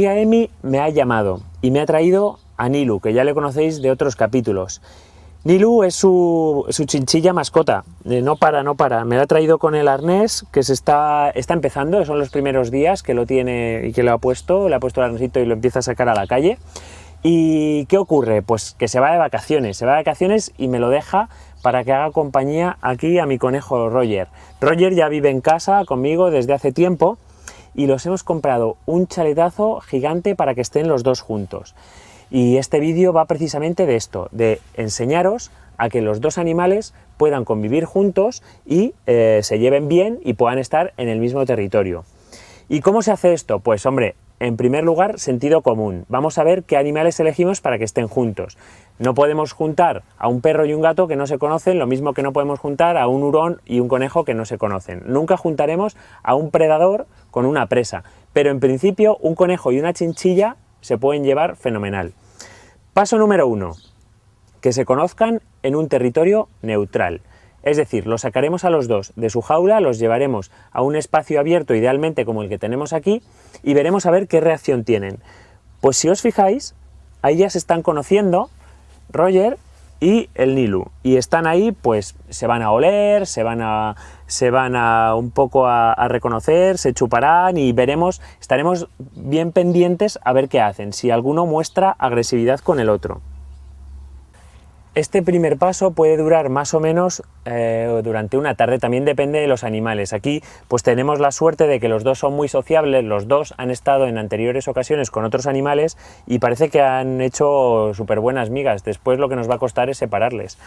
amiga Emi me ha llamado y me ha traído a Nilu, que ya le conocéis de otros capítulos. Nilu es su chinchilla mascota, no para, me la ha traído con el arnés que está empezando, son los primeros días que lo tiene y que le ha puesto el arnesito y lo empieza a sacar a la calle. ¿Y qué ocurre? Pues que se va de vacaciones y me lo deja para que haga compañía aquí a mi conejo Roger. Roger ya vive en casa conmigo desde hace tiempo y los hemos comprado un chaletazo gigante para que estén los dos juntos. Y este vídeo va precisamente de esto, de enseñaros a que los dos animales puedan convivir juntos y se lleven bien y puedan estar en el mismo territorio. ¿Y cómo se hace esto? Pues hombre, en primer lugar, sentido común. Vamos a ver qué animales elegimos para que estén juntos. No podemos juntar a un perro y un gato que no se conocen, lo mismo que no podemos juntar a un hurón y un conejo que no se conocen. Nunca juntaremos a un predador con una presa, pero en principio un conejo y una chinchilla se pueden llevar fenomenal. Paso número 1, que se conozcan en un territorio neutral. Es decir, los sacaremos a los dos de su jaula, los llevaremos a un espacio abierto, idealmente como el que tenemos aquí, y veremos a ver qué reacción tienen. Pues si os fijáis, ahí ya se están conociendo Roger y el Nilu, y están ahí, pues se van a oler, se van a un poco a reconocer, se chuparán y estaremos bien pendientes a ver qué hacen, si alguno muestra agresividad con el otro. Este primer paso puede durar más o menos durante una tarde, también depende de los animales. Aquí pues tenemos la suerte de que los dos son muy sociables, los dos han estado en anteriores ocasiones con otros animales y parece que han hecho súper buenas migas. Después lo que nos va a costar es separarles.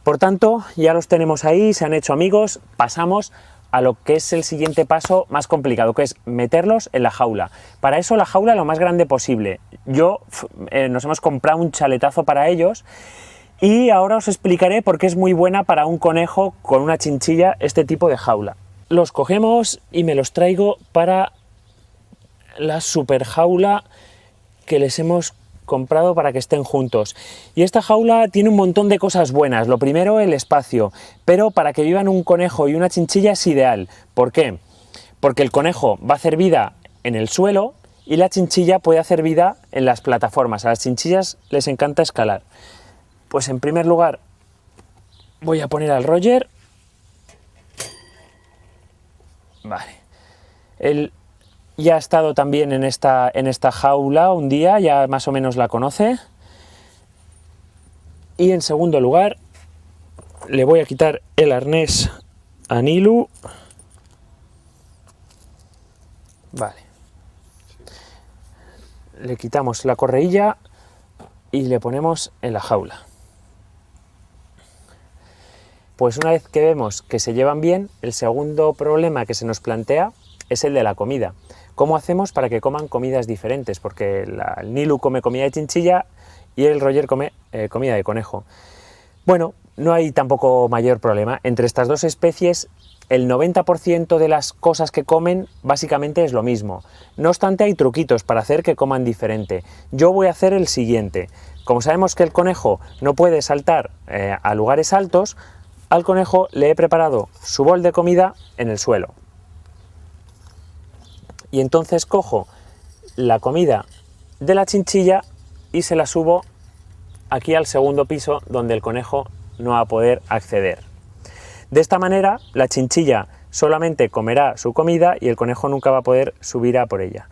Por tanto, ya los tenemos ahí, se han hecho amigos, pasamos a lo que es el siguiente paso más complicado, que es meterlos en la jaula. Para eso la jaula lo más grande posible. Nos hemos comprado un chaletazo para ellos. Y ahora os explicaré por qué es muy buena para un conejo con una chinchilla este tipo de jaula. Los cogemos y me los traigo para la super jaula que les hemos comprado para que estén juntos. Y esta jaula tiene un montón de cosas buenas. Lo primero, el espacio, pero para que vivan un conejo y una chinchilla es ideal. ¿Por qué? Porque el conejo va a hacer vida en el suelo y la chinchilla puede hacer vida en las plataformas. A las chinchillas les encanta escalar. Pues en primer lugar voy a poner al Roger. Vale. Él ya ha estado también en esta jaula un día, ya más o menos la conoce. Y en segundo lugar le voy a quitar el arnés a Nilu. Vale. Le quitamos la correilla y le ponemos en la jaula. Pues una vez que vemos que se llevan bien, el segundo problema que se nos plantea es el de la comida. ¿Cómo hacemos para que coman comidas diferentes? Porque el Nilu come comida de chinchilla y el Roger come comida de conejo. Bueno, no hay tampoco mayor problema. Entre estas dos especies, el 90% de las cosas que comen básicamente es lo mismo. No obstante, hay truquitos para hacer que coman diferente. Yo voy a hacer el siguiente. Como sabemos que el conejo no puede saltar a lugares altos, al conejo le he preparado su bol de comida en el suelo. Y entonces cojo la comida de la chinchilla y se la subo aquí al segundo piso donde el conejo no va a poder acceder. De esta manera la chinchilla solamente comerá su comida y el conejo nunca va a poder subir a por ella.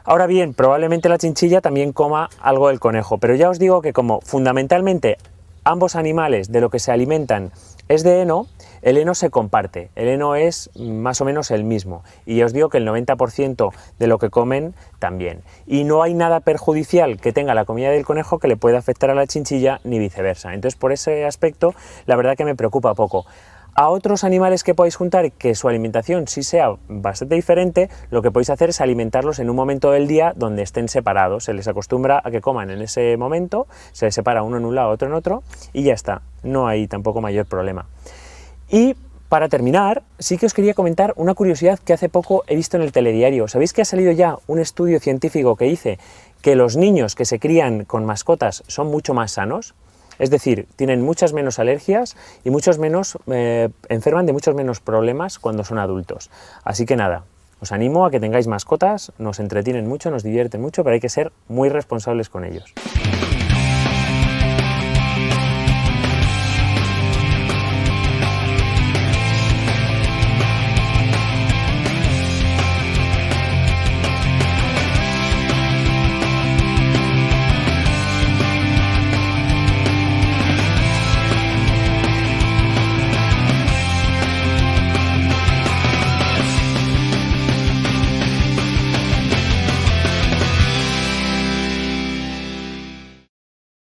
Ahora bien, probablemente la chinchilla también coma algo del conejo, pero ya os digo que como fundamentalmente ambos animales de lo que se alimentan es de heno, el heno se comparte, el heno es más o menos el mismo y ya os digo que el 90% de lo que comen también. Y no hay nada perjudicial que tenga la comida del conejo que le pueda afectar a la chinchilla ni viceversa. Entonces por ese aspecto la verdad que me preocupa poco. A otros animales que podáis juntar que su alimentación sí sea bastante diferente, lo que podéis hacer es alimentarlos en un momento del día donde estén separados. Se les acostumbra a que coman en ese momento, se les separa uno en un lado, otro en otro y ya está. No hay tampoco mayor problema. Y para terminar, sí que os quería comentar una curiosidad que hace poco he visto en el telediario. ¿Sabéis que ha salido ya un estudio científico que dice que los niños que se crían con mascotas son mucho más sanos? Es decir, tienen muchas menos alergias y enferman de muchos menos problemas cuando son adultos. Así que nada, Os animo a que tengáis mascotas, nos entretienen mucho, nos divierten mucho, pero hay que ser muy responsables con ellos.